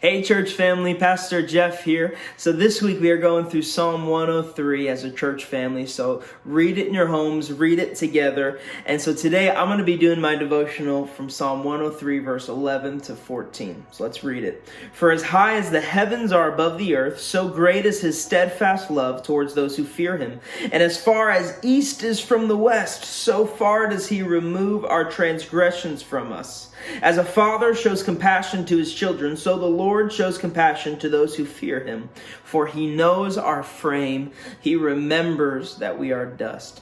Hey church family, Pastor Jeff here. So this week we are going through Psalm 103 as a church family. So read it in your homes, read it together. And so today I'm going to be doing my devotional from Psalm 103 verse 11 to 14. So let's read it. For as high as the heavens are above the earth, so great is his steadfast love towards those who fear him. And as far as east is from the west, so far does he remove our transgressions from us. As a father shows compassion to his children, so the Lord shows compassion to those who fear him. For he knows our frame. He remembers that we are dust.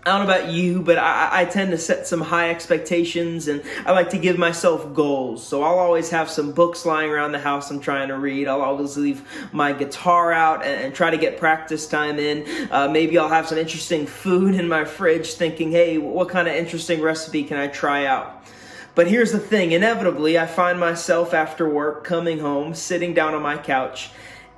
I don't know about you, but I tend to set some high expectations, and I like to give myself goals. So I'll always have some books lying around the house I'm trying to read. I'll always leave my guitar out and try to get practice time in. Maybe I'll have some interesting food in my fridge thinking, hey, what kind of interesting recipe can I try out? But here's the thing, inevitably I find myself after work coming home, sitting down on my couch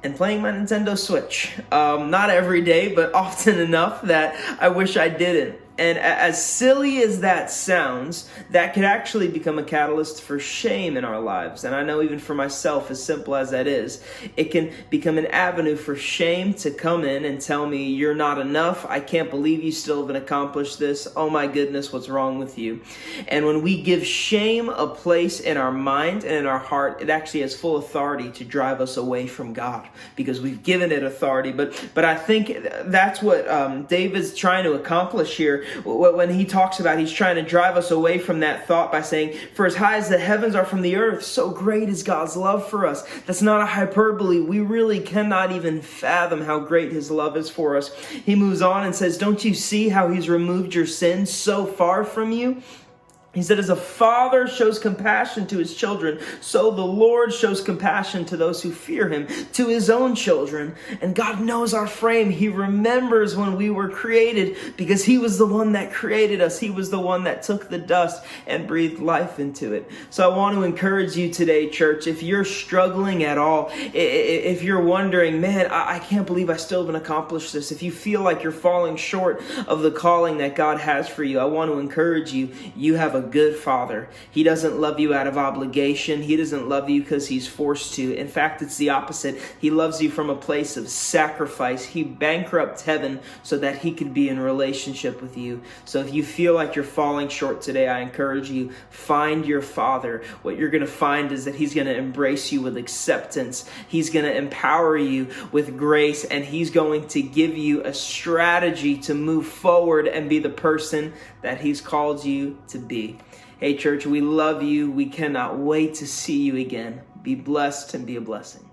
and playing my Nintendo Switch. Not every day, but often enough that I wish I didn't. And as silly as that sounds, that could actually become a catalyst for shame in our lives. And I know even for myself, as simple as that is, it can become an avenue for shame to come in and tell me, you're not enough. I can't believe you still haven't accomplished this. Oh my goodness, what's wrong with you? And when we give shame a place in our mind and in our heart, it actually has full authority to drive us away from God because we've given it authority. But I think that's what David's trying to accomplish here. When he talks about, he's trying to drive us away from that thought by saying, for as high as the heavens are from the earth, so great is God's love for us. That's not a hyperbole. We really cannot even fathom how great his love is for us. He moves on and says, don't you see how he's removed your sins so far from you? He said, as a father shows compassion to his children, so the Lord shows compassion to those who fear him, to his own children. And God knows our frame. He remembers when we were created because he was the one that created us. He was the one that took the dust and breathed life into it. So I want to encourage you today, church, if you're struggling at all, if you're wondering, man, I can't believe I still haven't accomplished this. If you feel like you're falling short of the calling that God has for you, I want to encourage you. You have a good father. He doesn't love you out of obligation. He doesn't love you because he's forced to. In fact, it's the opposite. He loves you from a place of sacrifice. He bankrupted heaven so that he could be in relationship with you. So if you feel like you're falling short today, I encourage you, find your father. What you're going to find is that he's going to embrace you with acceptance. He's going to empower you with grace, and he's going to give you a strategy to move forward and be the person that he's called you to be. Hey church, we love you. We cannot wait to see you again. Be blessed and be a blessing.